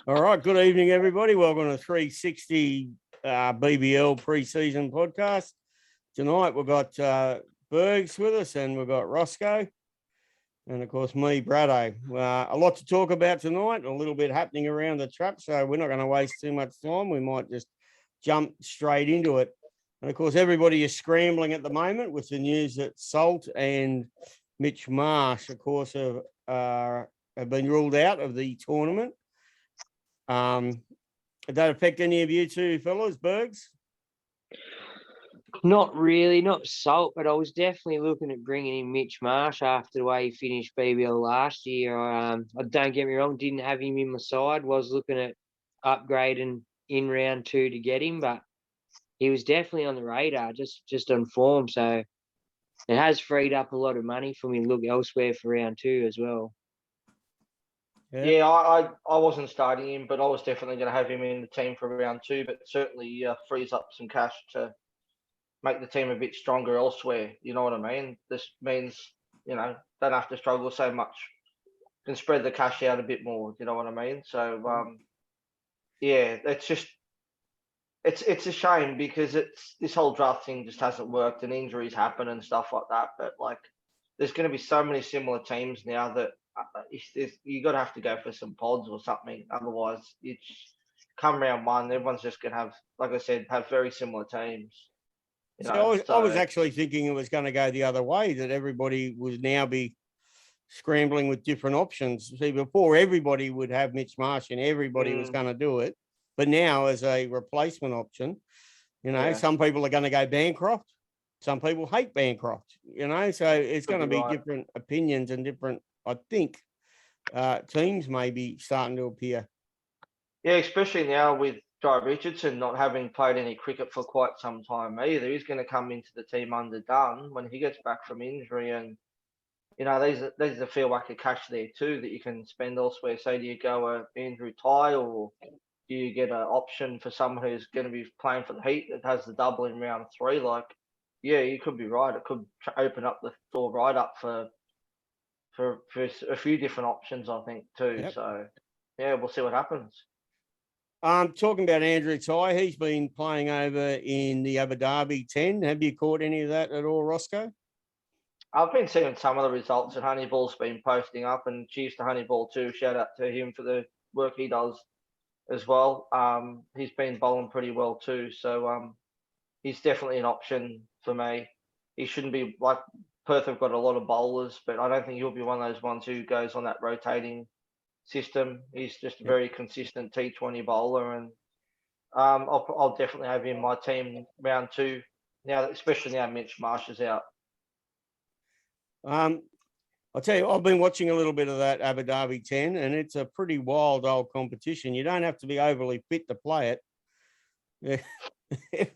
All right, good evening, everybody. Welcome to 360 BBL pre-season podcast. Tonight we've got Burgs with us and we've got Rosco and, of course, me, Braddo. A lot to talk about tonight, a little bit happening around the trap, so we're not going to waste too much time. We might just jump straight into it. And, of course, everybody is scrambling at the moment with the news that Salt and Mitch Marsh, of course, have been ruled out of the tournament. Did that affect any of you two fellas, Burgs? Not really, not Salt, but I was definitely looking at bringing in Mitch Marsh after the way he finished BBL last year. Don't get me wrong, didn't have him in my side. Was looking at upgrading in round 2 to get him, but he was definitely on the radar, just on form. So it has freed up a lot of money for me to look elsewhere for round 2 as well. Yeah, I wasn't starting him, but I was definitely going to have him in the team for round 2, but certainly frees up some cash to make the team a bit stronger elsewhere. You know what I mean? This means, don't have to struggle so much. Can spread the cash out a bit more. You know what I mean? So, yeah, it's just, it's a shame because this whole draft thing just hasn't worked and injuries happen and stuff like that. But there's going to be so many similar teams now that you got to have to go for some pods or something. Otherwise, it's come round 1, everyone's just going to have, like I said, have very similar teams. I was actually thinking it was going to go the other way, that everybody would now be scrambling with different options. See, before everybody would have Mitch Marsh and everybody was going to do it. But now as a replacement option, some people are going to go Bancroft. Some people hate Bancroft, so it's going to be different opinions and different, I think, teams may be starting to appear. Yeah, especially now with Jai Richardson not having played any cricket for quite some time either. He's going to come into the team underdone when he gets back from injury. And, there's a fair whack of cash there too that you can spend elsewhere. So do you go Andrew Ty, or do you get an option for someone who's going to be playing for the Heat that has the double in round 3? Yeah, you could be right. It could open up the door right up for a few different options, I think, too. Yep. So, yeah, we'll see what happens. Talking about Andrew Ty, he's been playing over in the Abu Dhabi 10. Have you caught any of that at all, Rosco? I've been seeing some of the results that Honeyball's been posting up, and cheers to Honeyball too. Shout out to him for the work he does as well. He's been bowling pretty well too, so he's definitely an option for me. He shouldn't be like Perth have got a lot of bowlers, but I don't think he'll be one of those ones who goes on that rotating system. He's just a very consistent T20 bowler, and I'll definitely have him in my team round 2 now, especially now Mitch Marsh is out. I'll tell you, I've been watching a little bit of that Abu Dhabi 10, and it's a pretty wild old competition. You don't have to be overly fit to play it. Yeah.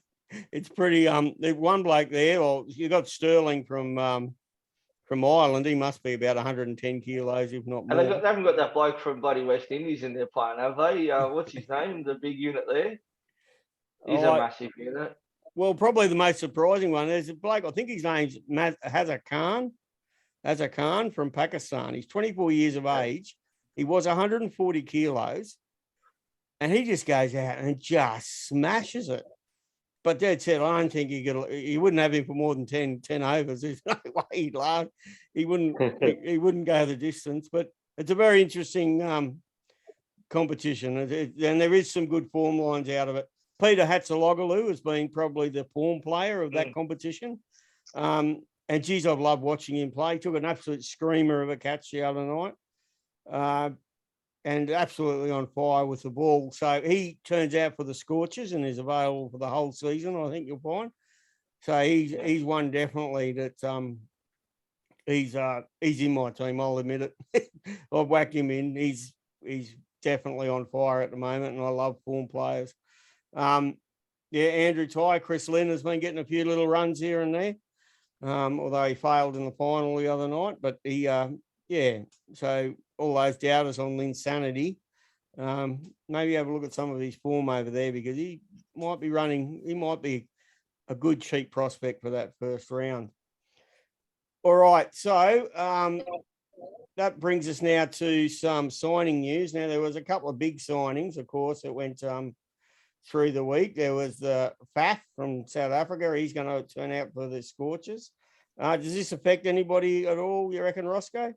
It's pretty. There's one bloke there. Well, you got Sterling from Ireland. He must be about 110 kilos, if not more. And they haven't got that bloke from bloody West Indies in there playing, have they? What's his name? The big unit there. He's a massive unit. Well, probably the most surprising one is a bloke. I think his name's Hazar Khan. Hazar Khan from Pakistan. He's 24 years of age. He was 140 kilos, and he just goes out and just smashes it. But Dad said, I don't think you wouldn't have him for more than 10 overs. There's no way he'd last. He wouldn't go the distance. But it's a very interesting competition. And there is some good form lines out of it. Peter Hatzaloglu has been probably the form player of that competition. And geez, I've loved watching him play. He took an absolute screamer of a catch the other night. And absolutely on fire with the ball. So he turns out for the Scorchers and is available for the whole season, I think you'll find. So he's one definitely that he's in my team, I'll admit it. I've whacked him in. He's definitely on fire at the moment, and I love form players. Andrew Ty, Chris Lynn has been getting a few little runs here and there, although he failed in the final the other night. But he, so all those doubters on Lynn's sanity, maybe have a look at some of his form over there, because he might be a good cheap prospect for that first round. All right, so that brings us now to some signing news. Now, there was a couple of big signings, of course, that went through the week. There was the Faf from South Africa. He's going to turn out for the Scorchers. Does this affect anybody at all, you reckon, Roscoe?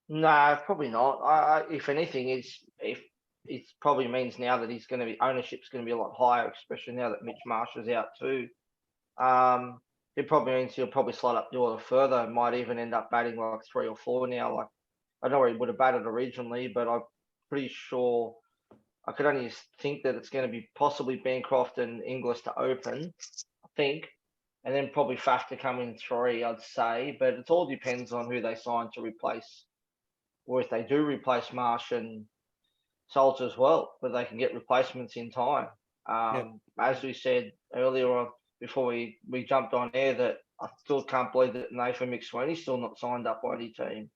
No, probably not. If anything, it probably means now that ownership's going to be a lot higher, especially now that Mitch Marsh is out too. It probably means he'll probably slide up the order further. Might even end up batting like 3 or 4 now. Like I know he would have batted originally, but I'm pretty sure I could only think that it's going to be possibly Bancroft and Inglis to open, I think, and then probably Faf to come in 3, I'd say. But it all depends on who they sign to replace, or if they do replace Marsh and Salter as well, but they can get replacements in time. As we said earlier on, before we jumped on air, that I still can't believe that Nathan McSweeney's still not signed up by any team.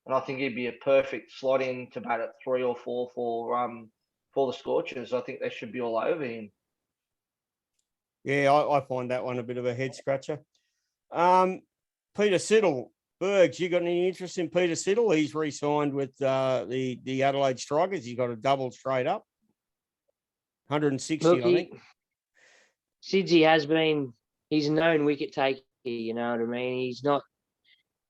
And I think he'd be a perfect slot in to bat at 3 or 4 for the Scorchers. I think they should be all over him. Yeah, I find that one a bit of a head scratcher. Peter Siddle, Burgs, you got any interest in Peter Siddle? He's re-signed with the Adelaide Strikers. He's got a double straight up. 160, I think. Sidsy has been, he's a known wicket taker, you know what I mean? He's not,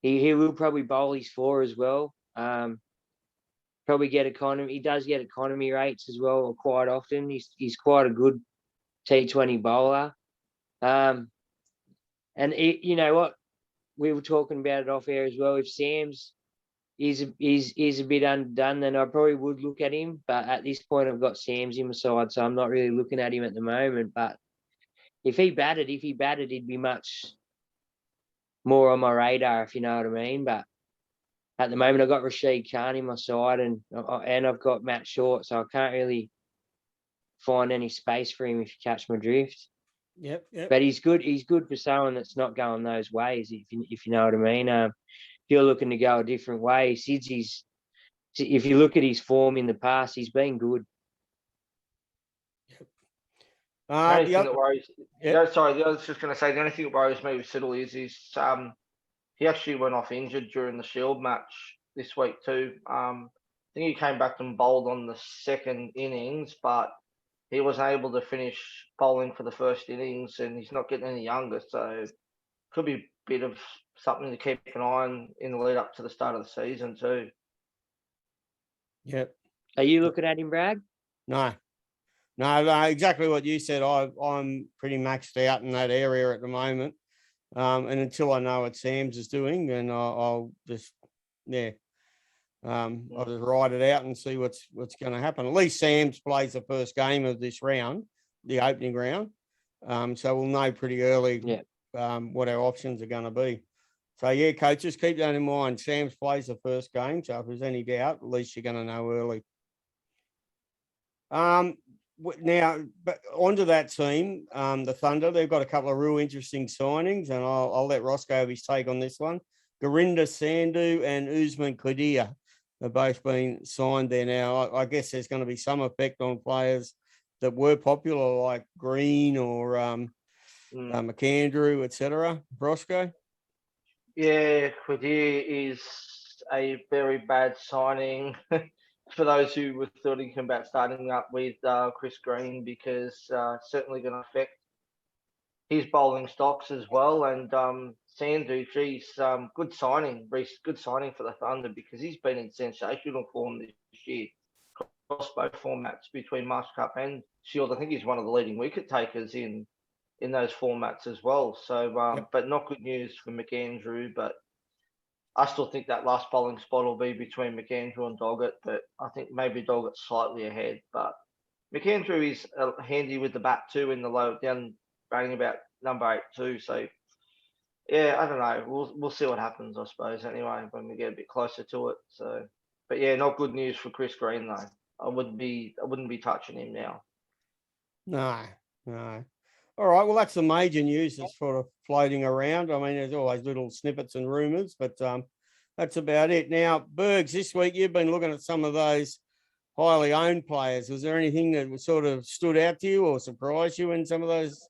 he will probably bowl his 4 as well. Probably get economy. He does get economy rates as well quite often. He's quite a good T20 bowler. And you know what? We were talking about it off air as well. If Sam's is a bit undone, then I probably would look at him. But at this point, I've got Sam's in my side, so I'm not really looking at him at the moment. But if he batted, he'd be much more on my radar, if you know what I mean. But at the moment, I've got Rashid Khan in my side, and I've got Matt Short, so I can't really find any space for him, if you catch my drift. Yep. But he's good. He's good for someone that's not going those ways, if you know what I mean. If you're looking to go a different way, Sidsy's. If you look at his form in the past, he's been good. I was just going to say the only thing that worries me with Siddle is he actually went off injured during the Shield match this week too. I think he came back and bowled on the second innings, but he wasn't able to finish bowling for the first innings, and he's not getting any younger, so could be a bit of something to keep an eye on in the lead up to the start of the season too. Yep. Are you looking at him, Brad? No, exactly what you said. I'm pretty maxed out in that area at the moment. And until I know what Sam's is doing, then I'll just I'll just ride it out and see what's going to happen. At least Sam's plays the first game of this round, the opening round. So we'll know pretty early what our options are going to be. So yeah, coaches, keep that in mind. Sam's plays the first game, so if there's any doubt, at least you're going to know early. Now, but onto that team, the Thunder, they've got a couple of real interesting signings, and I'll let Roscoe have his take on this one. Gurinder Sandhu and Usman Khadir have both been signed there now. I guess there's going to be some effect on players that were popular, like Green or McAndrew, etc. Roscoe? Yeah, Khadir is a very bad signing. For those who were thinking about starting up with Chris Green, because certainly going to affect his bowling stocks as well. And Sandhu, geez, good signing, Reece, good signing for the Thunder, because he's been in sensational form this year across both formats between Marsh Cup and Shield. I think he's one of the leading wicket takers in those formats as well. So, but not good news for McAndrew, but I still think that last bowling spot will be between McAndrew and Doggett, but I think maybe Doggett's slightly ahead. But McAndrew is handy with the bat too in the low down, batting about number 8 too. So yeah, I don't know. We'll see what happens, I suppose. Anyway, when we get a bit closer to it. So, but yeah, not good news for Chris Green though. I wouldn't be touching him now. No. All right, well, that's the major news that's sort of floating around. I mean, there's always little snippets and rumours, but that's about it. Now, Burgs, this week you've been looking at some of those highly owned players. Was there anything that sort of stood out to you or surprised you in some of those,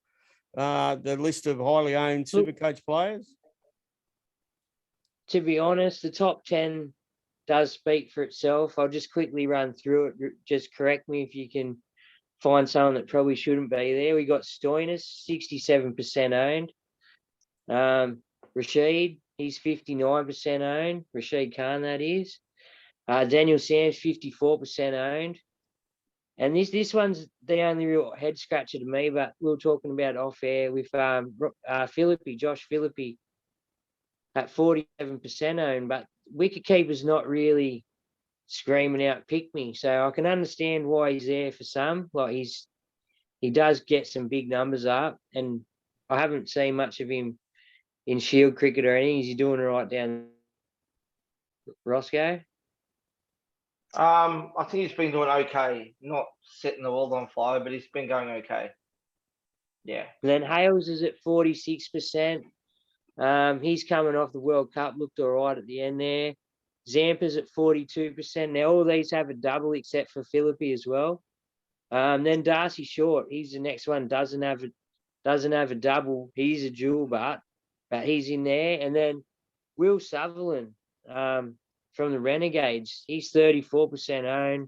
the list of highly owned Supercoach players? To be honest, the top 10 does speak for itself. I'll just quickly run through it. Just correct me if you can find someone that probably shouldn't be there. We got Stoinis, 67% owned. Rashid, he's 59% owned. Rashid Khan, that is. Daniel Sam's 54% owned. And this one's the only real head scratcher to me, but we were talking about off air with Philippi, Josh Philippi at 47% owned, but wicketkeeper's not really screaming out pick me. So I can understand why he's there for some. Like he does get some big numbers up, and I haven't seen much of him in Shield cricket or anything. Is he doing all right down Roscoe? I think he's been doing okay. Not setting the world on fire, but he's been going okay. Yeah. And then Hales is at 46%. He's coming off the World Cup, looked all right at the end there. Zampa's at 42%. Now all these have a double except for Philippi as well. Then Darcy Short, he's the next one, doesn't have a double. He's a dual but he's in there. And then Will Sutherland from the Renegades, he's 34% owned.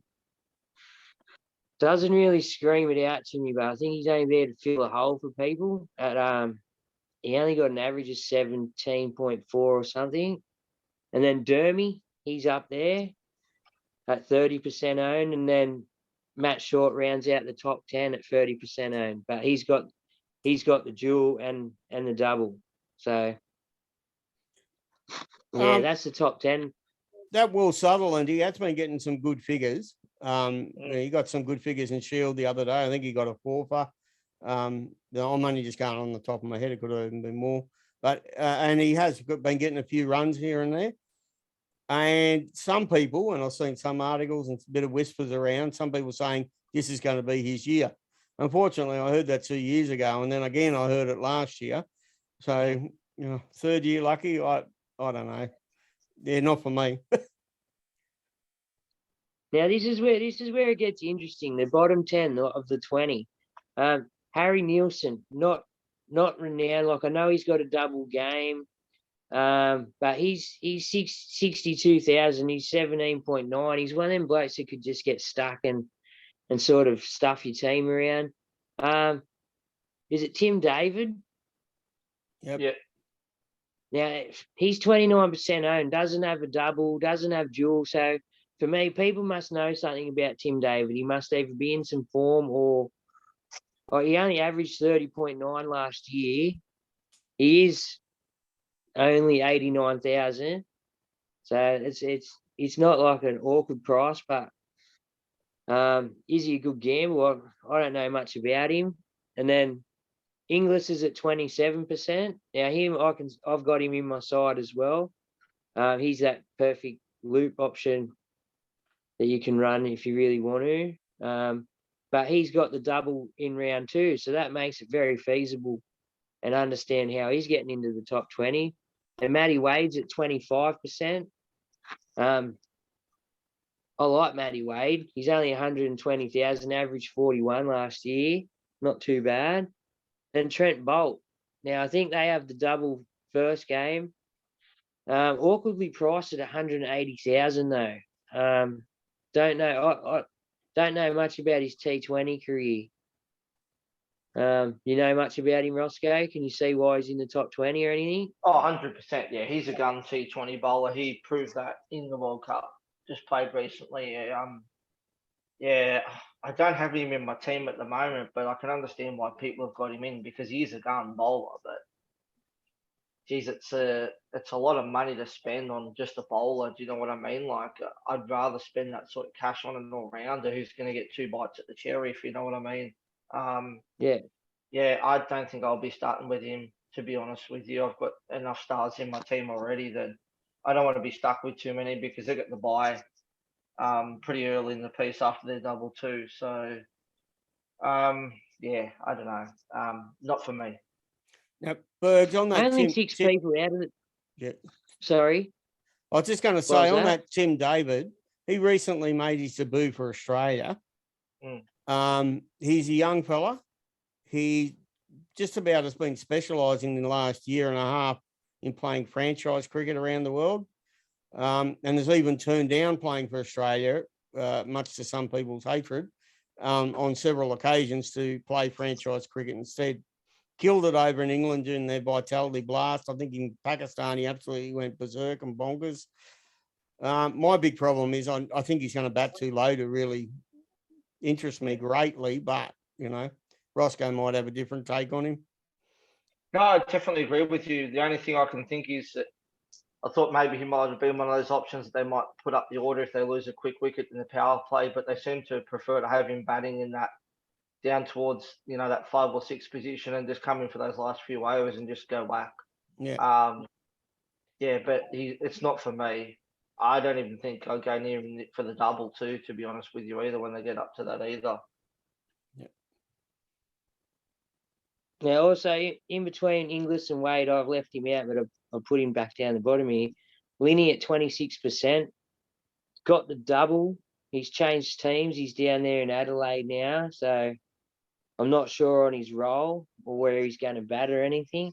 Doesn't really scream it out to me, but I think he's only there to fill a hole for people. He only got an average of 17.4 or something. And then Dermy, he's up there at 30% owned. And then Matt Short rounds out the top 10 at 30% owned. But he's got the dual and the double. So yeah, that's the top 10. That Will Sutherland, he has been getting some good figures. He got some good figures in Shield the other day. I think he got a fourfer. I'm only just going on the top of my head. It could have even been more. But and he has been getting a few runs here and there. And some people, and I've seen some articles and a bit of whispers around, some people saying this is going to be his year. Unfortunately, I heard that 2 years ago, and then again I heard it last year. So, third year lucky, I don't know. Yeah, not for me. Now this is where it gets interesting. The bottom 10 of the 20. Harry Nielsen, not renowned. Like I know he's got a double game, but he's 62,000. He's 17.9. He's one of them blokes that could just get stuck and sort of stuff your team around. Is it Tim David? Yep. Yeah. Now he's 29% owned. Doesn't have a double. Doesn't have dual. So for me, people must know something about Tim David. He must either be in some form or he only averaged 30.9 last year. He is only 89,000. So it's not like an awkward price, but is he a good gambler? I don't know much about him. And then Inglis is at 27%. Now I've got him in my side as well. He's that perfect loop option that you can run if you really want to. But he's got the double in round 2, so that makes it very feasible and understand how he's getting into the top 20. And Matty Wade's at 25%. I like Matty Wade. He's only 120,000, average 41 last year. Not too bad. Then Trent Bolt. Now, I think they have the double first game. Awkwardly priced at 180,000 though. Don't know. I don't know much about his T20 career. You know much about him, Roscoe? Can you see why he's in the top 20 or anything? Oh, 100%. Yeah, he's a gun T20 bowler. He proved that in the World Cup. Just played recently. Yeah, I don't have him in my team at the moment, but I can understand why people have got him in because he is a gun bowler. But geez, it's a lot of money to spend on just a bowler. Do you know what I mean? Like, I'd rather spend that sort of cash on an all-rounder who's going to get 2 bites at the cherry, if you know what I mean. Yeah, I don't think I'll be starting with him, to be honest with you. I've got enough stars in my team already that I don't want to be stuck with too many because they get the bye pretty early in the piece after their double too. So, yeah, I don't know. Not for me. Now, Burgs, on that only six people out of it. Yeah. Sorry. I was just going to say, on that Tim David, he recently made his debut for Australia. He's a young fella. He just about has been specialising in the last year and a half in playing franchise cricket around the world, and has even turned down playing for Australia, much to some people's hatred, on several occasions to play franchise cricket instead. Killed it over in England during their Vitality Blast. I think in Pakistan he absolutely went berserk and bonkers. My big problem is I think he's going to bat too low to really interest me greatly, but, you know, Roscoe might have a different take on him. No, I definitely agree with you. The only thing I can think is that I thought maybe he might have been one of those options that they might put up the order if they lose a quick wicket in the power play, but they seem to prefer to have him batting in that down towards, you know, that 5 or 6 position and just come in for those last few overs and just go whack. Yeah. Yeah, but it's not for me. I don't even think I'll go near him for the double too, to be honest with you, either when they get up to that either. Now, also in between Inglis and Wade, I've left him out, but I've put him back down the bottom here. Linney at 26%, got the double. He's changed teams. He's down there in Adelaide now, so I'm not sure on his role or where he's going to bat or anything.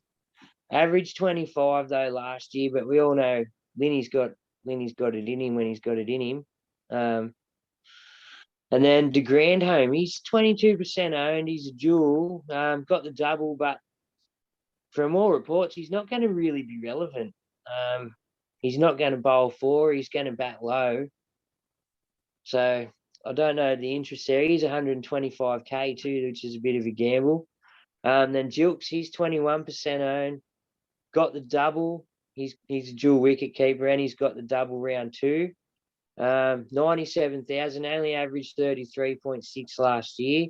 Average 25 though last year, but we all know Linney's got it in him when he's got it in him. And then De Grandhome, he's 22% owned. He's a dual, got the double, but from all reports, he's not going to really be relevant. He's not going to bowl 4. He's going to bat low. So I don't know the interest there. He's 125k too, which is a bit of a gamble. Then Jilks, he's 21% owned. Got the double. He's a dual wicket keeper, and he's got the double round 2. 97,000, only averaged 33.6 last year.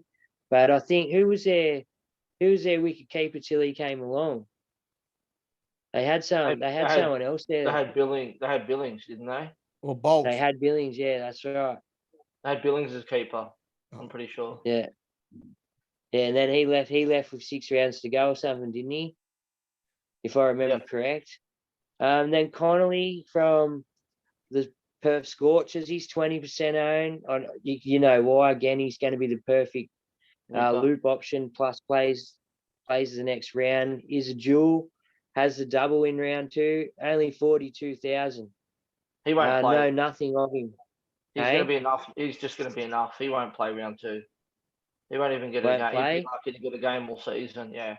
But I think who was their wicket keeper till he came along? They had someone else there. They had Billings, didn't they? Or Bolt. They had Billings, yeah, that's right. They had Billings as keeper, I'm pretty sure. Yeah. Yeah, and then he left with 6 rounds to go or something, didn't he? If I remember correct. Then Connolly from the Perth Scorchers, he's 20% owned. You know why? Again, he's going to be the perfect loop option. Plus plays the next round. Is a dual, has the double in round 2. Only 42,000. He won't play. Know nothing of him. He's going to be enough. He's just going to be enough. He won't play round 2. He won't even get a game. He'd be lucky to get a game all season. Yeah.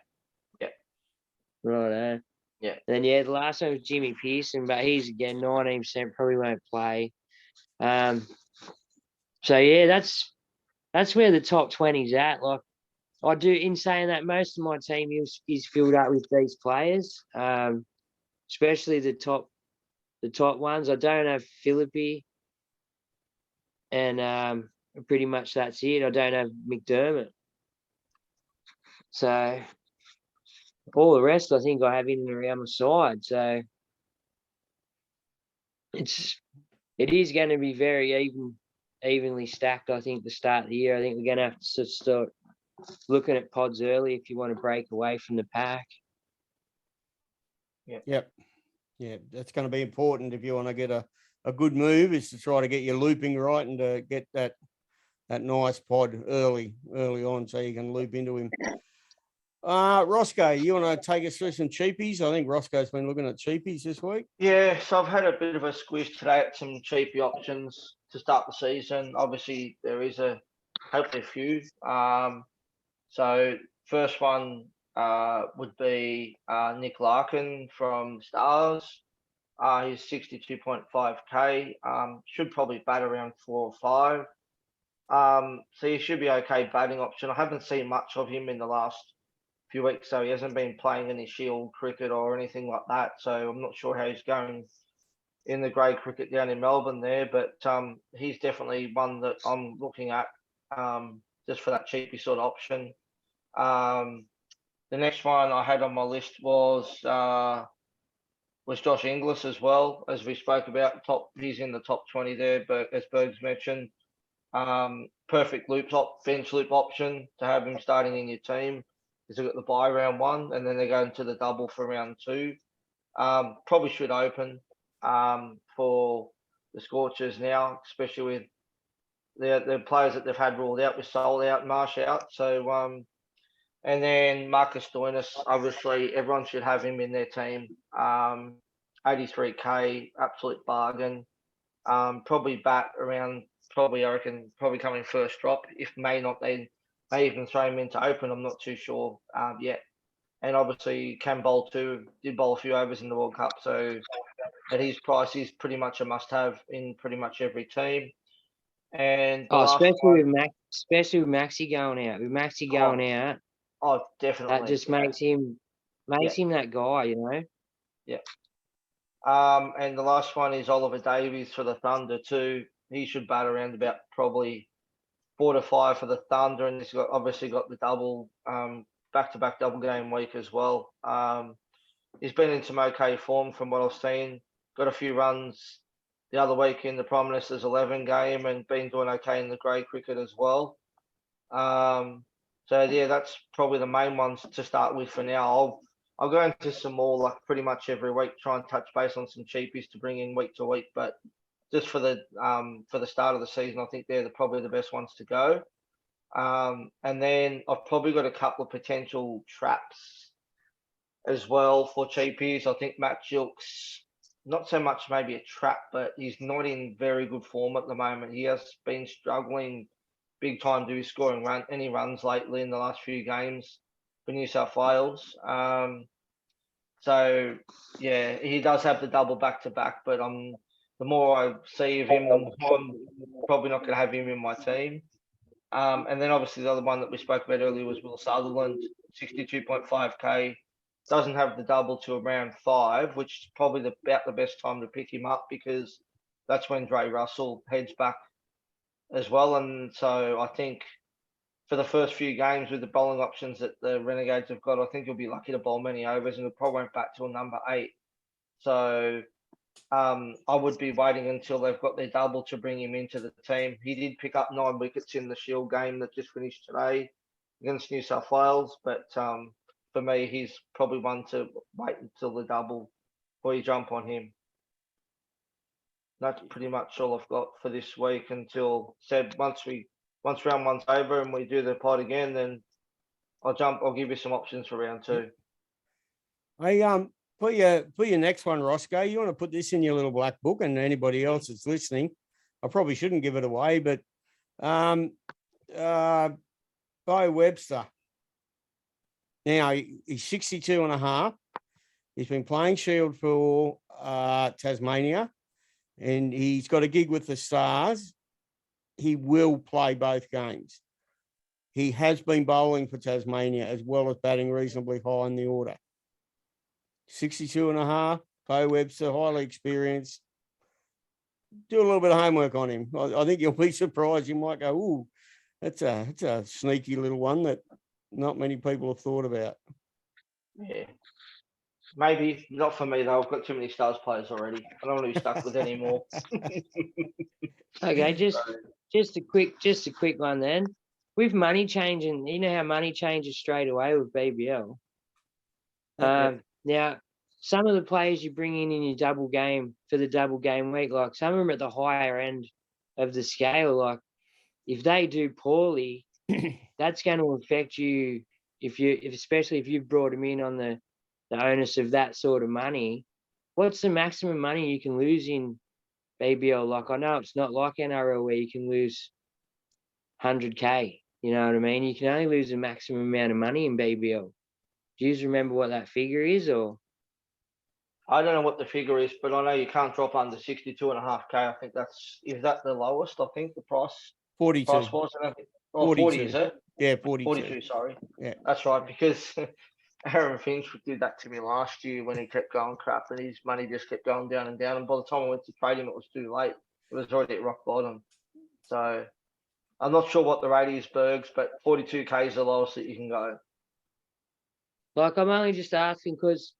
Right. Yeah. Then the last one was Jimmy Pearson, but he's again 19%, probably won't play. So yeah, that's where the top 20's at. Like I do, in saying that, most of my team is filled up with these players, especially the top ones. I don't have Philippi, and pretty much that's it. I don't have McDermott. So all the rest, I think I have in and around my side. So it is going to be very evenly stacked. I think the start of the year. I think we're going to have to start looking at pods early if you want to break away from the pack. Yep. Yeah, that's going to be important if you want to get a good move, is to try to get your looping right and to get that nice pod early on so you can loop into him. Roscoe, you want to take us through some cheapies? I think Roscoe's been looking at cheapies this week. Yeah, so I've had a bit of a squiz today at some cheapie options to start the season. Obviously, there is hopefully a few. So first one would be Nick Larkin from Stars. He's 62.5k. Should probably bat around 4 or 5. So he should be okay batting option. I haven't seen much of him in the last few weeks, so he hasn't been playing any Shield cricket or anything like that. So I'm not sure how he's going in the grade cricket down in Melbourne there, but he's definitely one that I'm looking at just for that cheapy sort of option. The next one I had on my list was Josh Inglis as well, as we spoke about. He's in the top 20 there, but as Burgs mentioned, perfect bench loop option to have him starting in your team. Because they've got the bye round 1, and then they're going to the double for round 2. Probably should open for the Scorchers now, especially with the players that they've had ruled out with Soul out, Marsh out. So And then Marcus Stoinis, obviously, everyone should have him in their team. 83K, absolute bargain. Probably bat around, I reckon, probably coming first drop. If may even throw him into open. I'm not too sure yet. And obviously, can bowl too. Did bowl a few overs in the World Cup, so at his price, he's pretty much a must-have in pretty much every team. And the last especially one, with Maxi going out. With Maxi going out, definitely. that just makes him that guy, you know. Yeah. And the last one is Oliver Davies for the Thunder too. He should bat around about probably 4 to 5 for the Thunder, and he's obviously got the double back-to-back double game week as well. He's been in some okay form from what I've seen. Got a few runs the other week in the Prime Minister's 11 game and been doing okay in the grey cricket as well. So yeah, that's probably the main ones to start with for now. I'll go into some more like pretty much every week, try and touch base on some cheapies to bring in week to week. But just for the start of the season, I think they're probably the best ones to go. And then I've probably got a couple of potential traps as well for cheapies. I think Matt Jilk's not so much maybe a trap, but he's not in very good form at the moment. He has been struggling big time to be scoring any runs lately in the last few games for New South Wales. So yeah, he does have the double back to back, but the more I see of him, the more I'm probably not going to have him in my team. And then obviously the other one that we spoke about earlier was Will Sutherland, 62.5k. Doesn't have the double to around 5, which is probably about the best time to pick him up because that's when Dre Russell heads back as well. And so I think for the first few games with the bowling options that the Renegades have got, I think he'll be lucky to bowl many overs and he'll probably won't bat till number 8. So I would be waiting until they've got their double to bring him into the team. He did pick up 9 wickets in the Shield game that just finished today against New South Wales, but for me, he's probably one to wait until the double before you jump on him. That's pretty much all I've got for this week until said once round one's over and we do the pod again, then I'll give you some options for round 2. Hey, for your next one, Roscoe, you want to put this in your little black book, and anybody else that's listening, I probably shouldn't give it away, but Bo Webster. Now he's 62 and a half. He's been playing Shield for Tasmania, and he's got a gig with the Stars. He will play both games. He has been bowling for Tasmania as well as batting reasonably high in the order. 62 and a half, Bo Webster, highly experienced. Do a little bit of homework on him. I think you'll be surprised. You might go, ooh, that's a sneaky little one that not many people have thought about. Yeah. Maybe not for me though. I've got too many Stars players already. I don't want to be stuck with any more. Okay, just a quick one then. With money changing, you know how money changes straight away with BBL. Now, some of the players you bring in your double game for the double game week, like some of them at the higher end of the scale, like if they do poorly, that's going to affect you. Especially if you've brought them in on the onus of that sort of money. What's the maximum money you can lose in BBL? Like I know it's not like NRL where you can lose 100k. You know what I mean? You can only lose the maximum amount of money in BBL. Do you remember what that figure is, or? I don't know what the figure is, but I know you can't drop under 62.5k. I think is that the lowest? I think the price 42. Price was, oh, 40 is it? Yeah, 42. 42, sorry. Yeah, that's right. Because Aaron Finch did that to me last year when he kept going crap, and his money just kept going down and down. And by the time I went to trade him, it was too late. It was already at rock bottom. So I'm not sure what the rate is, Burgs, but 42k is the lowest that you can go. Like I'm only just asking because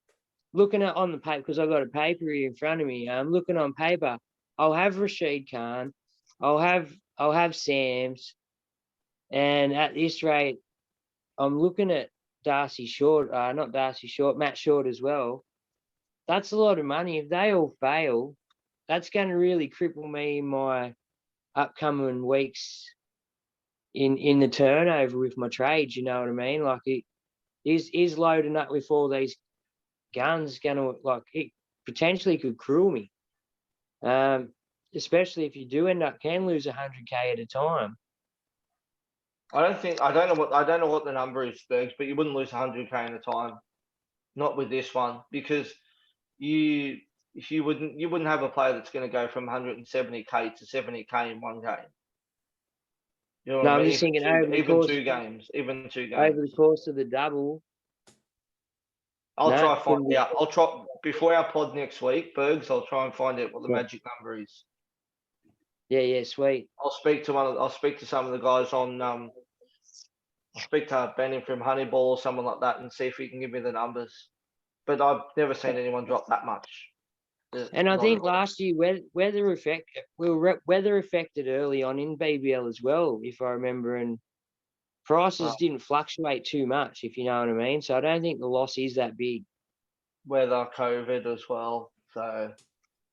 looking at on the paper, because I've got a paper here in front of me. I'm looking on paper. I'll have Rashid Khan. I'll have Sam's, and at this rate, I'm looking at Darcy Short. Not Darcy Short, Matt Short as well. That's a lot of money. If they all fail, that's going to really cripple me in my upcoming weeks in the turnover with my trades. You know what I mean? Like is loading up with all these guns going to, like, it potentially could cruel me. Especially if you do can lose 100K at a time. I don't know what the number is, Burgs, but you wouldn't lose 100K at a time. Not with this one, because you wouldn't have a player that's going to go from 170K to 70K in one game. You know what I I'm mean? just thinking Even two games. Over the course of the double. I'll try find out. I'll try before our pod next week, Burgs. I'll try and find out what the magic number is. Yeah, sweet. I'll speak to some of the guys on. I'll speak to Benny from Honeyball or someone like that and see if he can give me the numbers. But I've never seen anyone drop that much. And I think last year weather affected early on in BBL as well, if I remember, and prices didn't fluctuate too much, if you know what I mean. So I don't think the loss is that big. Weather, COVID as well. So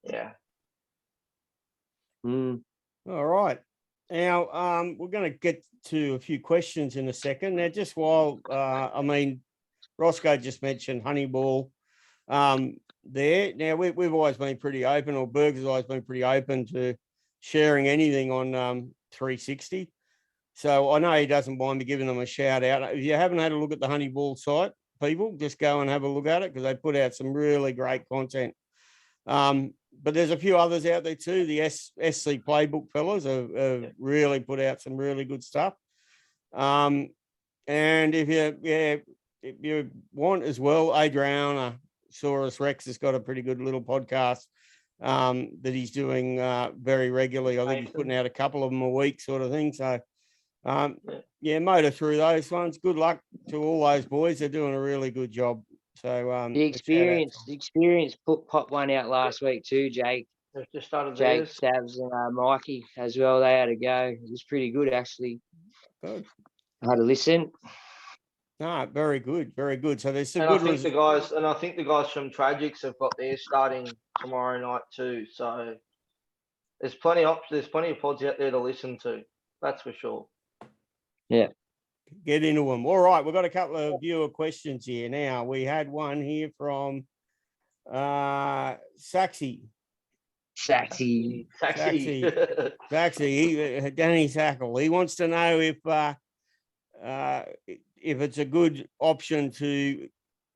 yeah. Mm. All right. Now, we're going to get to a few questions in a second. Now, just while, Rosco just mentioned Honeyball there. Now, we've always been pretty open, or Burgs has always been pretty open to sharing anything on 360. So I know he doesn't mind me giving them a shout out. If you haven't had a look at the Honeyball site, people, just go and have a look at it because they put out some really great content. But there's a few others out there too. The SC Playbook fellas have really put out some really good stuff. And if you want as well, Adriana Saurus Rex has got a pretty good little podcast that he's doing very regularly. I think he's putting out a couple of them a week, sort of thing. So motor through those ones. Good luck to all those boys. They're doing a really good job. So the experience popped one out last week too, Jake. They've just started Jake, Stabs, and Mikey as well. They had a go. It was pretty good, actually. Good. I had to listen. No, very good, very good. So there's some and good. I think the guys from Tragics have got theirs starting tomorrow night too. So there's plenty of pods out there to listen to. That's for sure. Yeah. Get into them. All right, we've got a couple of viewer questions here now. We had one here from Saxy. Saxy. Danny Sackle. He wants to know if it's a good option to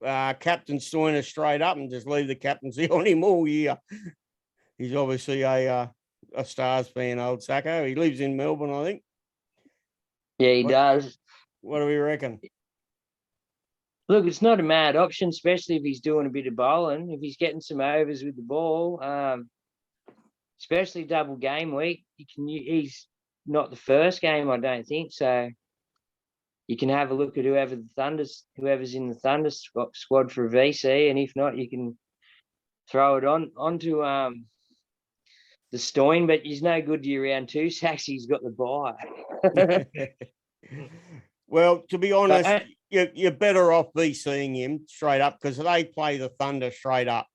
captain Stoiner straight up and just leave the captaincy on him all year. He's obviously a Stars fan, old Sacco. He lives in Melbourne, I think. Yeah, he does. What do we reckon? Look, it's not a mad option, especially if he's doing a bit of bowling. If he's getting some overs with the ball, especially double game week, he's not the first game, I don't think. So you can have a look at whoever's in the Thunder squad for a VC, and if not, you can throw it onto the Stoin. But he's no good to you round two. Saxy's got the bye. Well, to be honest, you're better off VCing him straight up because they play the Thunder straight up.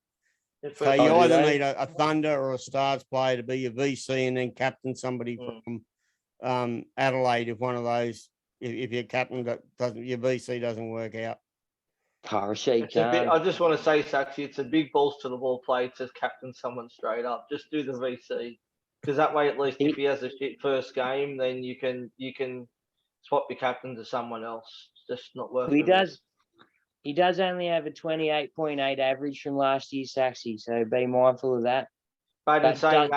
So you either need a Thunder or a Stars player to be your VC and then captain somebody from Adelaide if one of those, if your captain your VC doesn't work out. I just want to say, Saxy, it's a big balls to the wall play to captain someone straight up. Just do the VC because that way, at least if he has a shit first game, then you can swap your captain to someone else. It's just not worth it. He does only have a 28.8 average from last year, Saxy, so be mindful of that. But in saying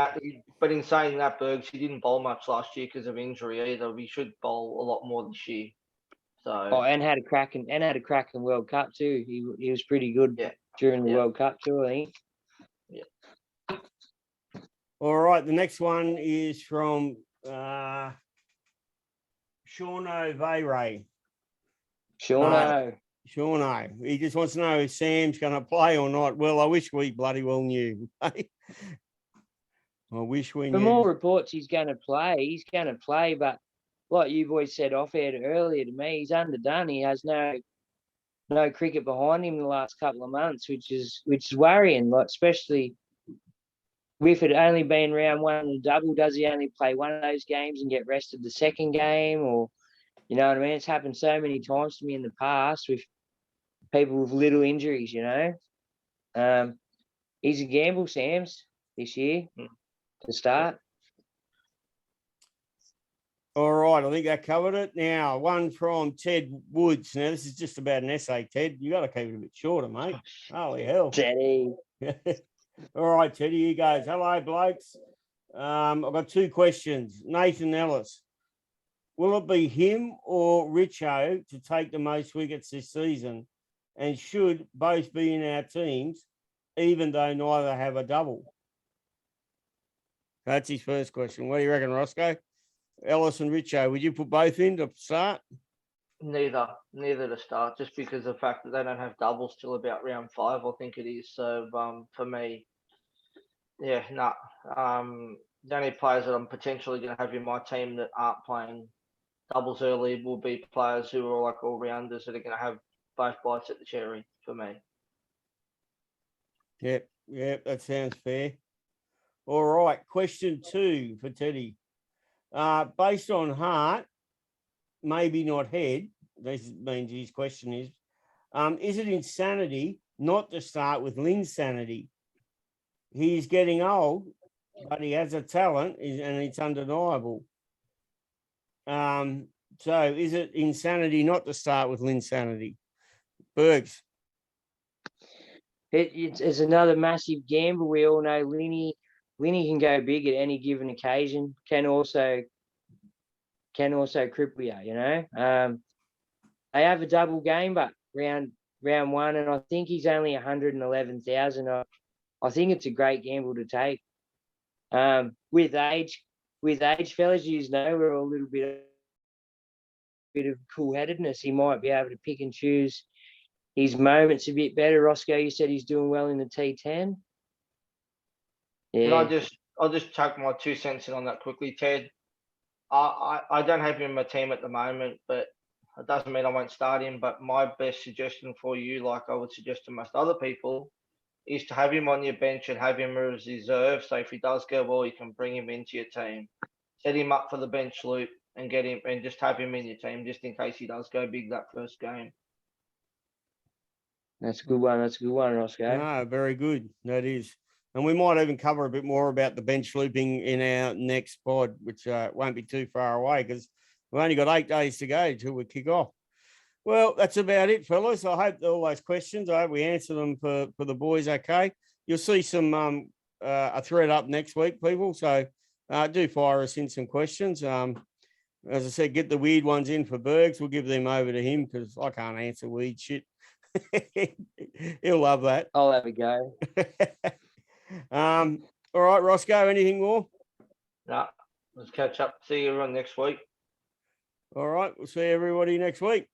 that, Burgs, he didn't bowl much last year because of injury either. We should bowl a lot more this year. So and had a cracking World Cup too. He was pretty good during the World Cup too, I think. Yeah. All right, the next one is from Shauno Vayray. Shauno. He just wants to know if Sam's going to play or not. Well, I wish we bloody well knew. I wish we knew. For more reports, he's going to play. But like you boys said off air earlier to me, he's underdone. He has no cricket behind him in the last couple of months, which is worrying. Like especially with it only being round one and a double, does he only play one of those games and get rested the second game? Or, you know what I mean? It's happened so many times to me in the past with people with little injuries, you know. He's a gamble, Sam's, this year to start. All right, I think that covered it. Now, one from Ted Woods. Now, this is just about an essay, Ted. You got to keep it a bit shorter, mate. Holy hell. Teddy. All right, Teddy, he goes, hello, blokes. I've got two questions. Nathan Ellis, will it be him or Richo to take the most wickets this season? And should both be in our teams, even though neither have a double? That's his first question. What do you reckon, Roscoe? Ellis and Richo, would you put both in to start? Neither to start, just because of the fact that they don't have doubles till about round 5, I think it is. So for me, yeah, no. The only players that I'm potentially going to have in my team that aren't playing doubles early will be players who are like all rounders that are going to have both bites at the cherry for me. Yep, that sounds fair. All right, question 2 for Teddy. Based on heart, maybe not head, this means his question is it insanity not to start with Linsanity? He's getting old, but he has a talent and it's undeniable. So is it insanity not to start with Linsanity? Burgs. It's another massive gamble. We all know Linny can go big at any given occasion, can also cripple you, you know. They have a double game, but round 1, and I think he's only 111,000. I think it's a great gamble to take. With age, fellas, you know, we're all a little bit of cool-headedness. He might be able to pick and choose his moments a bit better. Roscoe, you said he's doing well in the T10. Yeah. And I'll just chuck my 2 cents in on that quickly, Ted. I don't have him in my team at the moment, but it doesn't mean I won't start him. But my best suggestion for you, like I would suggest to most other people, is to have him on your bench and have him as reserve. So if he does go well, you can bring him into your team, set him up for the bench loop, and get him and just have him in your team just in case he does go big that first game. That's a good one. Roscoe. No, very good. That is. And we might even cover a bit more about the bench looping in our next pod, which won't be too far away because we've only got 8 days to go till we kick off. Well, that's about it, fellas. I hope all those questions, I hope we answer them for the boys okay. You'll see some a thread up next week, people. So do fire us in some questions. As I said, get the weird ones in for Burgs. We'll give them over to him because I can't answer weird shit. He'll love that. I'll have a go. All right, Roscoe, anything more? No, let's catch up. See everyone next week. All right, we'll see everybody next week.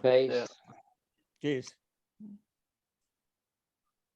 Peace. Yeah. Cheers.